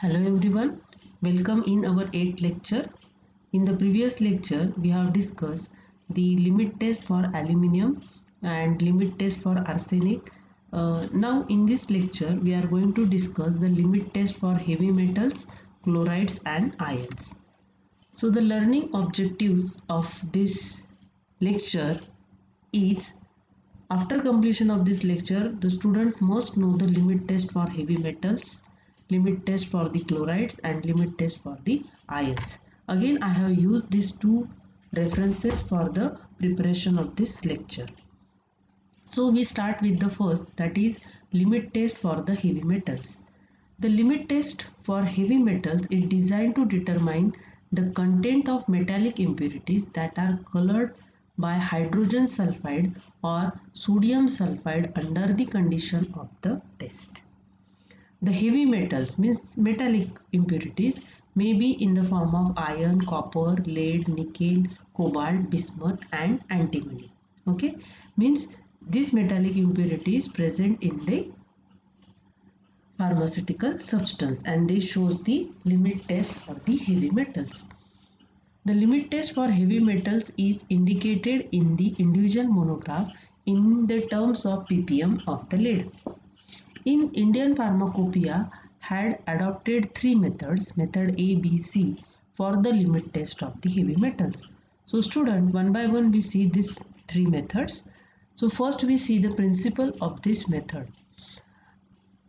Hello everyone, welcome in our 8th lecture. In the previous lecture, we have discussed the limit test for aluminium and limit test for arsenic. Now in this lecture, we are going to discuss the limit test for heavy metals, chlorides and ions. So the learning objectives of this lecture is after completion of this lecture, the student must know the limit test for heavy metals, limit test for the chlorides and limit test for the ions. Again, I have used these two references for the preparation of this lecture. So we start with the first, that is limit test for the heavy metals. The limit test for heavy metals is designed to determine the content of metallic impurities that are colored by hydrogen sulfide or sodium sulfide under the condition of the test. The heavy metals means metallic impurities may be in the form of iron, copper, lead, nickel, cobalt, bismuth and antimony. Okay, means these metallic impurities present in the pharmaceutical substance and they shows the limit test for the heavy metals. The limit test for heavy metals is indicated in the individual monograph in the terms of ppm of the lead. In Indian Pharmacopoeia had adopted three methods, method A, B, C for the limit test of the heavy metals. So student, one by one we see these three methods. So first we see the principle of this method.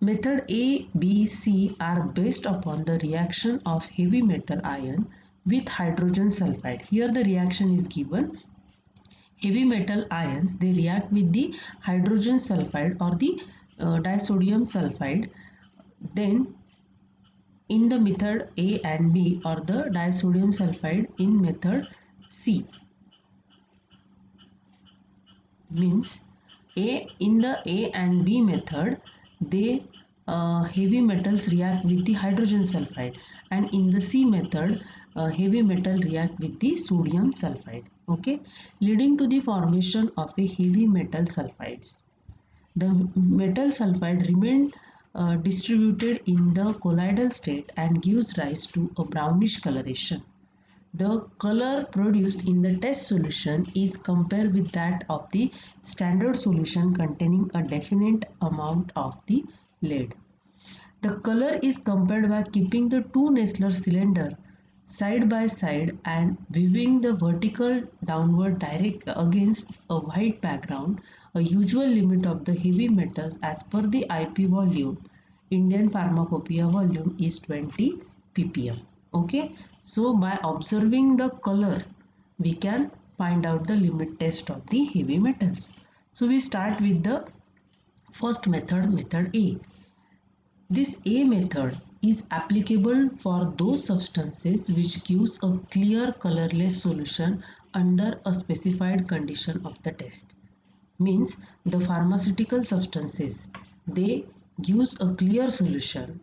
Method A, B, C are based upon the reaction of heavy metal ion with hydrogen sulfide. Here the reaction is given. Heavy metal ions, they react with the hydrogen sulfide or the disodium sulfide. Then in the method A and B or the disodium sulfide in method C. Means in the A and B method, they heavy metals react with the hydrogen sulfide, and in the C method heavy metal react with the sodium sulfide, okay, leading to the formation of a heavy metal sulfides. The metal sulfide remain distributed in the colloidal state and gives rise to a brownish coloration. The color produced in the test solution is compared with that of the standard solution containing a definite amount of the lead. The color is compared by keeping the two Nessler cylinder side by side and viewing the vertical downward direct against a white background. A usual limit of the heavy metals as per the IP volume, Indian Pharmacopoeia volume, is 20 ppm. Okay, so by observing the color we can find out the limit test of the heavy metals. So we start with the first method, method A. This A method is applicable for those substances which gives a clear colorless solution under a specified condition of the test. Means the pharmaceutical substances, they gives a clear solution.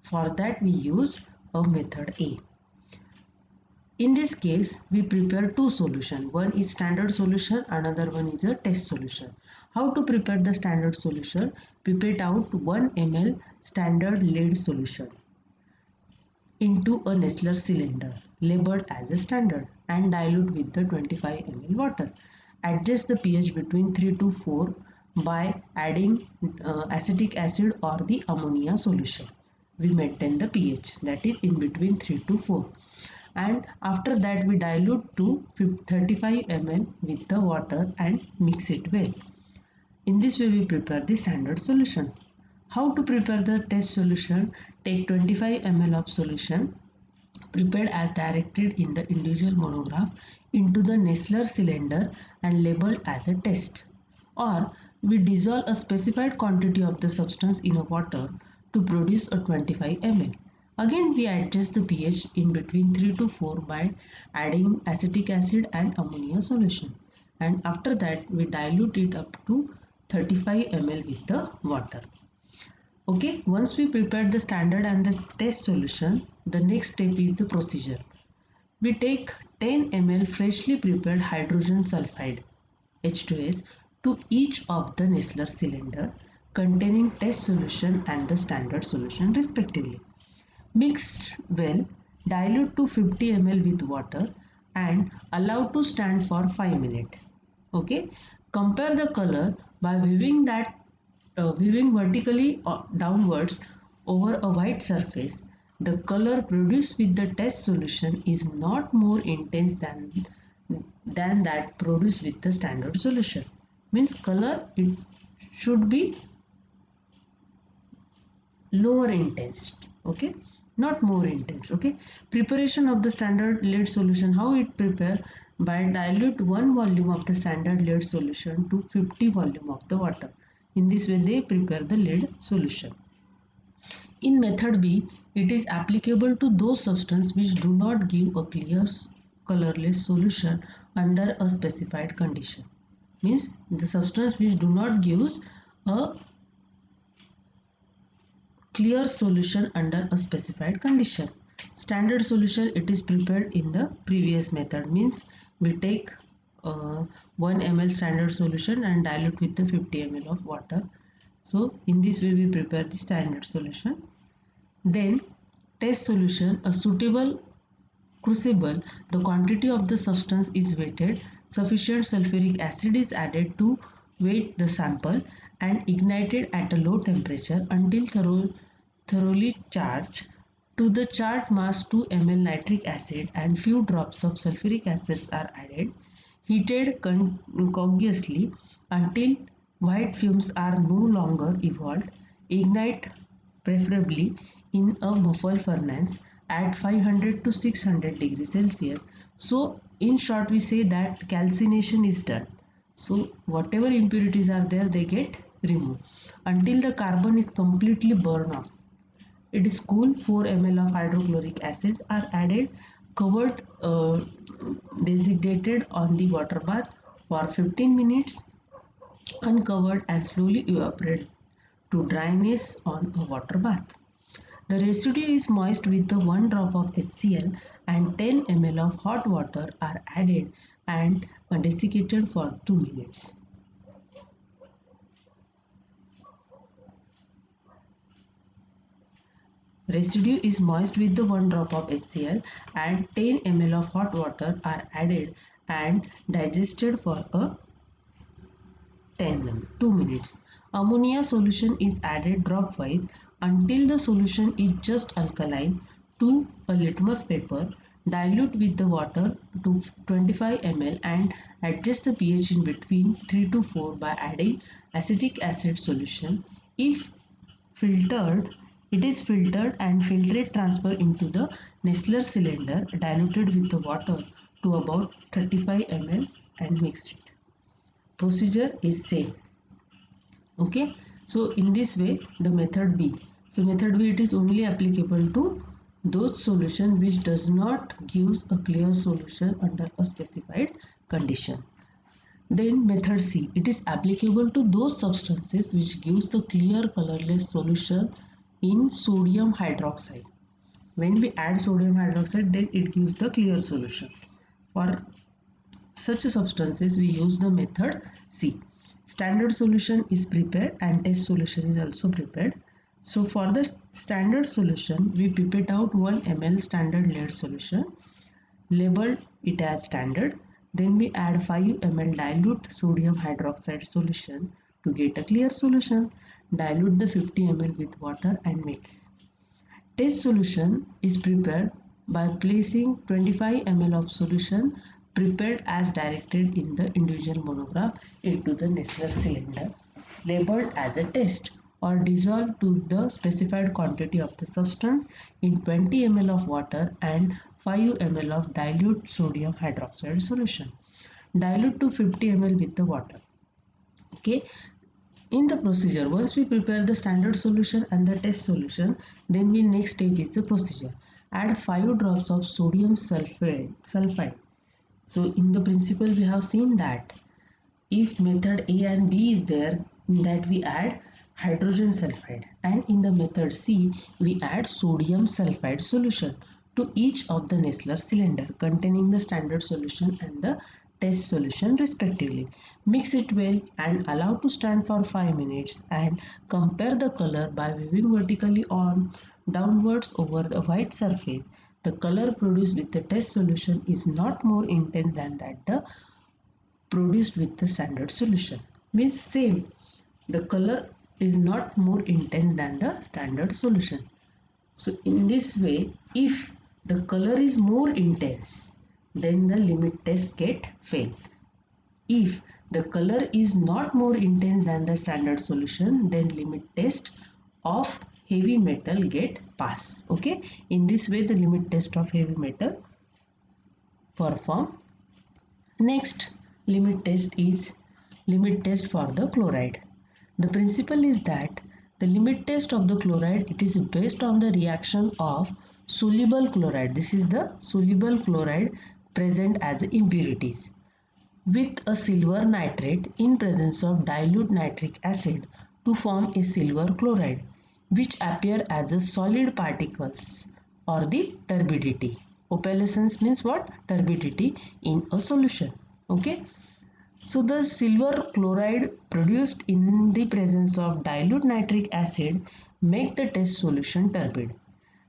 For that we use a method A. In this case, we prepare two solutions. One is standard solution, another one is a test solution. How to prepare the standard solution? Pipette out 1 ml standard lead solution into a Nessler cylinder labeled as a standard and dilute with the 25 ml water. Adjust the pH between 3 to 4 by adding acetic acid or the ammonia solution. We maintain the pH, that is in between 3 to 4. And after that we dilute to 35 ml with the water and mix it well. In this way we prepare the standard solution. How to prepare the test solution? Take 25 ml of solution prepared as directed in the individual monograph into the Nessler cylinder and labeled as a test. Or we dissolve a specified quantity of the substance in a water to produce a 25 ml. Again we adjust the pH in between 3 to 4 by adding acetic acid and ammonia solution, and after that we dilute it up to 35 ml with the water. Okay, once we prepare the standard and the test solution, the next step is the procedure. We take 10 ml freshly prepared hydrogen sulfide H2S to each of the Nessler cylinder, containing test solution and the standard solution respectively. Mixed well, dilute to 50 ml with water and allow to stand for 5 minutes. Okay, compare the color by viewing vertically downwards over a white surface. The color produced with the test solution is not more intense than that produced with the standard solution. Means color it should be lower intense, okay, not more intense. Okay, preparation of the standard lead solution, how it prepare? By dilute 1 volume of the standard lead solution to 50 volume of the water. In this way they prepare the lead solution. In method B, it is applicable to those substances which do not give a clear colorless solution under a specified condition. Means the substance which do not gives a clear solution under a specified condition. Standard solution, it is prepared in the previous method. Means we take 1 ml standard solution and dilute with the 50 ml of water. So in this way we prepare the standard solution. Then test solution, a suitable crucible, the quantity of the substance is weighted, sufficient sulfuric acid is added to weight the sample and ignited at a low temperature until thoroughly charged. To the charged mass 2 ml nitric acid and few drops of sulfuric acids are added, heated copiously until white fumes are no longer evolved. Ignite preferably in a muffle furnace at 500 to 600 degrees Celsius. So in short we say that calcination is done. So whatever impurities are there, they get removed until the carbon is completely burned off. It is cool. 4 ml of hydrochloric acid are added, covered, designated on the water bath for 15 minutes, uncovered and slowly evaporate to dryness on a water bath. The residue is moist with the 1 drop of HCl and 10 ml of hot water are added and desiccated for 2 minutes. Residue is moist with the 1 drop of HCl and 10 ml of hot water are added and digested for a 2 minutes. Ammonia solution is added dropwise until the solution is just alkaline to a litmus paper. Dilute with the water to 25 ml and adjust the pH in between 3 to 4 by adding acetic acid solution. If filtered, it is filtered and filtrate transfer into the Nessler cylinder diluted with the water to about 35 ml and mixed it. Procedure is same. Okay, so in this way the method B. So method B, it is only applicable to those solution which does not give a clear solution under a specified condition. Then method C, it is applicable to those substances which gives the clear colorless solution in sodium hydroxide. When we add sodium hydroxide, then it gives the clear solution. For such substances we use the method C. Standard solution is prepared and test solution is also prepared. So for the standard solution, we pipette out 1 ml standard lead solution, label it as standard. Then we add 5 ml dilute sodium hydroxide solution to get a clear solution. Dilute the 50 ml with water and mix. Test solution is prepared by placing 25 ml of solution prepared as directed in the individual monograph into the Nessler cylinder labeled as a test, or dissolve to the specified quantity of the substance in 20 ml of water and 5 ml of dilute sodium hydroxide solution. Dilute to 50 ml with the water. Okay. In the procedure, once we prepare the standard solution and the test solution, then we next step is the procedure. Add 5 drops of sodium sulfide. So in the principle we have seen that if method A and B is there, in that we add hydrogen sulfide, and in the method C we add sodium sulfide solution to each of the Nessler cylinder containing the standard solution and the test solution respectively. Mix it well and allow to stand for 5 minutes and compare the color by weaving vertically on downwards over the white surface. The color produced with the test solution is not more intense than that the produced with the standard solution. Means same. The color is not more intense than the standard solution. So in this way, if the color is more intense, then the limit test get fail. If the color is not more intense than the standard solution, then limit test of heavy metal get pass. Okay. In this way, the limit test of heavy metal perform. Next limit test is limit test for the chloride. The principle is that the limit test of the chloride, it is based on the reaction of soluble chloride. This is the soluble chloride present as impurities with a silver nitrate in presence of dilute nitric acid to form a silver chloride, which appear as a solid particles or the turbidity. Opalescence means what? Turbidity in a solution. Okay. So the silver chloride produced in the presence of dilute nitric acid make the test solution turbid.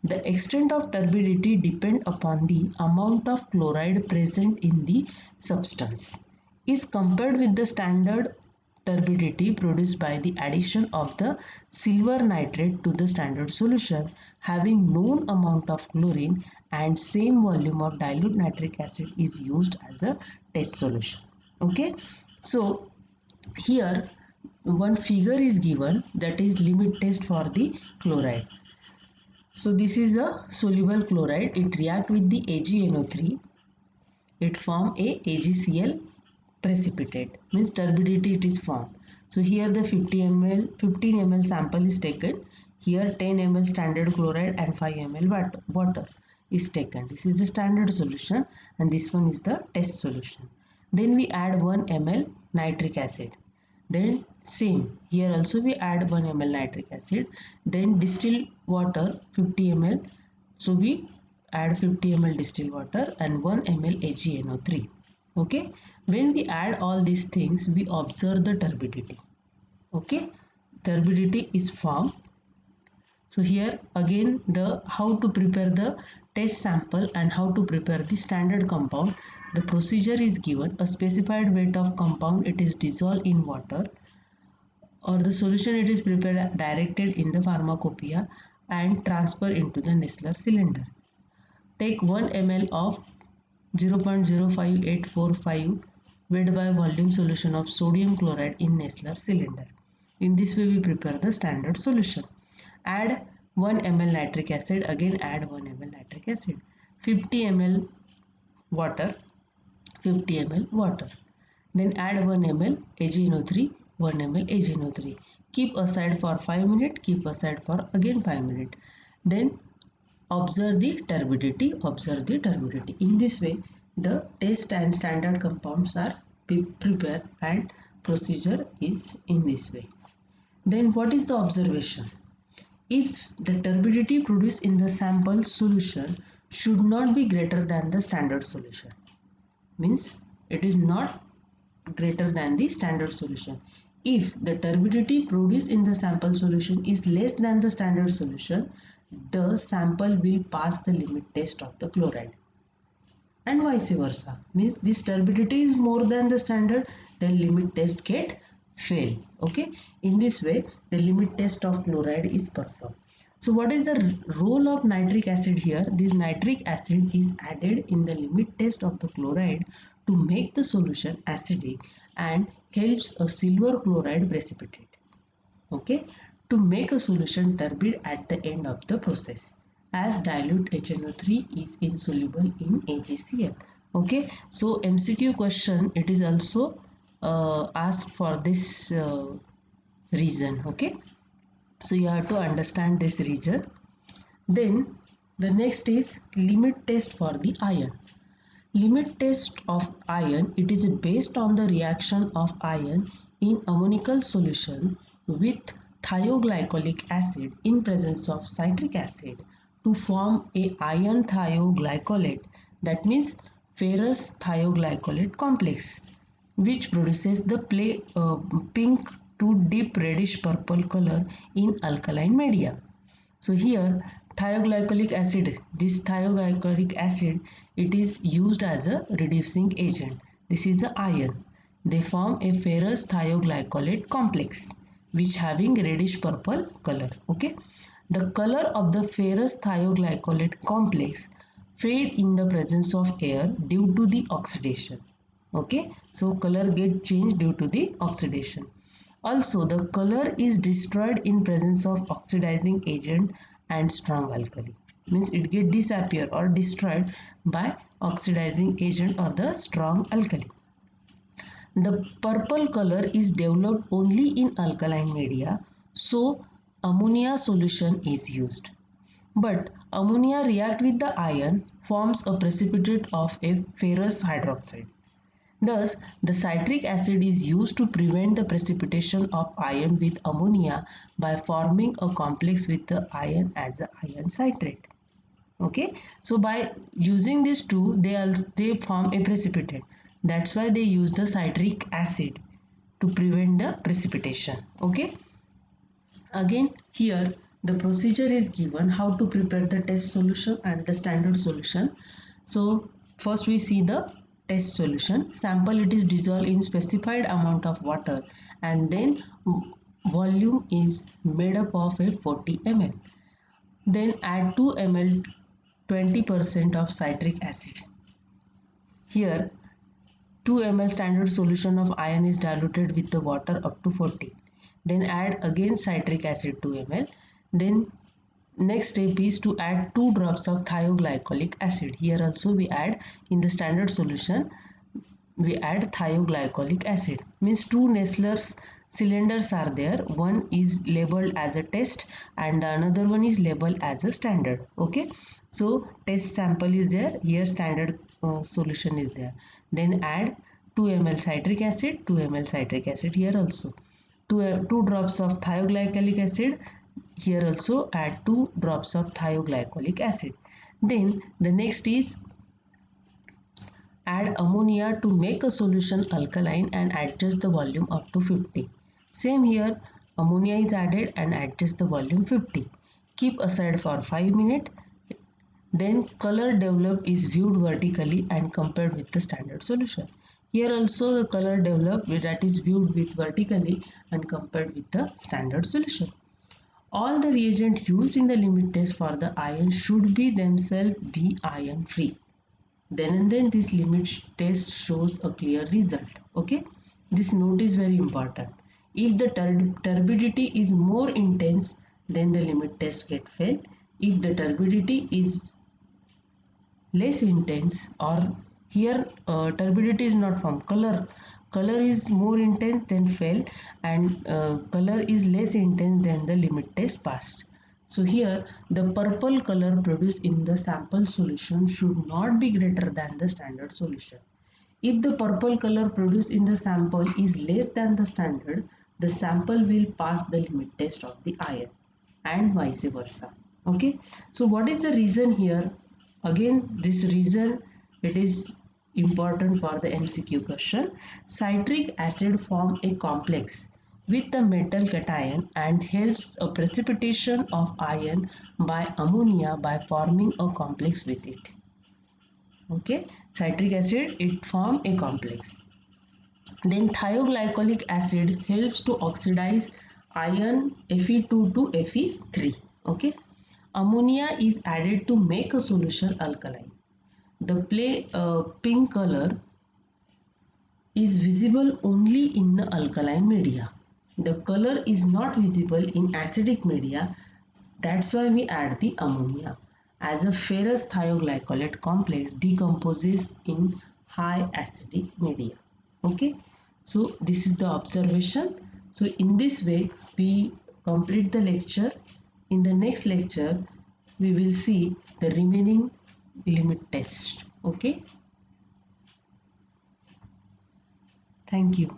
The extent of turbidity depend upon the amount of chloride present in the substance. Is compared with the standard turbidity produced by the addition of the silver nitrate to the standard solution having known amount of chlorine and same volume of dilute nitric acid is used as a test solution. Okay, so here one figure is given, that is limit test for the chloride. So this is a soluble chloride. It react with the AgNO3. It form a AgCl precipitate. Means turbidity it is formed. So here the 50 ml, 15 ml sample is taken. Here 10 ml standard chloride and 5 ml water is taken. This is the standard solution and this one is the test solution. Then we add 1 ml nitric acid. Then same, here also we add 1 ml nitric acid. Then distilled water 50 ml. So we add 50 ml distilled water and 1 ml AgNO3. Okay, when we add all these things, we observe the turbidity. Okay, turbidity is formed. So here again the how to prepare the test sample and how to prepare the standard compound. The procedure is given. A specified weight of compound, it is dissolved in water, or the solution it is prepared directed in the pharmacopoeia and transfer into the Nessler cylinder. Take 1 ml of 0.05845 weight by volume solution of sodium chloride in Nessler cylinder. In this way we prepare the standard solution. Add 1 ml nitric acid, again add 1 ml nitric acid, 50 ml water, 50 ml water. Then add 1 ml AgNO3, 1 ml AgNO3. Keep aside for 5 minutes, keep aside for again 5 minutes. Then observe the turbidity, observe the turbidity. In this way, the test and standard compounds are prepared and procedure is in this way. Then what is the observation? If the turbidity produced in the sample solution should not be greater than the standard solution, means it is not greater than the standard solution. If the turbidity produced in the sample solution is less than the standard solution, the sample will pass the limit test of the chloride, and vice versa. Means this turbidity is more than the standard, then limit test get fail. Okay, in this way the limit test of chloride is performed. So what is the role of nitric acid here? This nitric acid is added in the limit test of the chloride to make the solution acidic and helps a silver chloride precipitate. Okay, to make a solution turbid at the end of the process, as dilute HNO3 is insoluble in AgCl. Okay, so MCQ question, it is also asked for this reason. Okay, so you have to understand this reason. Then the next is limit test for the iron. Limit test of iron, it is based on the reaction of iron in ammoniacal solution with thioglycolic acid in presence of citric acid to form a iron thioglycolate. That means ferrous thioglycolate complex, which produces the pink to deep reddish purple color in alkaline media. So here thioglycolic acid, this thioglycolic acid, it is used as a reducing agent. This is a iron. They form a ferrous thioglycolate complex which having reddish purple color. Okay. The color of the ferrous thioglycolate complex fade in the presence of air due to the oxidation. Okay. So color get changed due to the oxidation. Also, the color is destroyed in presence of oxidizing agent and strong alkali. Means it get disappear or destroyed by oxidizing agent or the strong alkali. The purple color is developed only in alkaline media, so ammonia solution is used. But ammonia react with the iron, forms a precipitate of a ferrous hydroxide. Thus, the citric acid is used to prevent the precipitation of iron with ammonia by forming a complex with the iron as a iron citrate. Okay, so by using these two, they form a precipitate. That's why they use the citric acid to prevent the precipitation. Okay, again here the procedure is given how to prepare the test solution and the standard solution. So first we see the test solution. Sample, it is dissolved in specified amount of water and then volume is made up of a 40 ml. Then add 2 ml 20% of citric acid. Here 2 ml standard solution of iron is diluted with the water up to 40. Then add again citric acid 2 ml. Then next step is to add 2 drops of thioglycolic acid. Here also we add in the standard solution, we add thioglycolic acid. Means 2 Nestler's cylinders are there. One is labeled as a test and the another one is labeled as a standard. Okay. So test sample is there. Here standard solution is there. Then add 2 ml citric acid, 2 ml citric acid here also. 2 drops of thioglycolic acid. Here also add 2 drops of thioglycolic acid. Then the next is add ammonia to make a solution alkaline and adjust the volume up to 50. Same here, ammonia is added and adjust the volume 50. Keep aside for 5 minutes. Then color developed is viewed vertically and compared with the standard solution. Here also the color developed, that is viewed with vertically and compared with the standard solution. All the reagents used in the limit test for the iron should be themselves be iron free. Then and then this limit test shows a clear result. Okay, this note is very important. If the turbidity is more intense, then the limit test get failed. If the turbidity is less intense, or here turbidity is not found, color is more intense, then fail, and color is less intense, then the limit test passed. So here the purple color produced in the sample solution should not be greater than the standard solution. If the purple color produced in the sample is less than the standard, the sample will pass the limit test of the iron and vice versa. Okay, so what is the reason here? Again, this reason, it is important for the MCQ question. Citric acid form a complex with the metal cation and helps a precipitation of iron by ammonia by forming a complex with it. Okay, citric acid, it form a complex. Then thioglycolic acid helps to oxidize iron Fe2 to Fe3. Okay, ammonia is added to make a solution alkaline. The pink color is visible only in the alkaline media. The color is not visible in acidic media. That's why we add the ammonia. As a ferrous thioglycolate complex decomposes in high acidic media. Okay, so this is the observation. So in this way we complete the lecture. In the next lecture we will see the remaining limit test. Okay, thank you.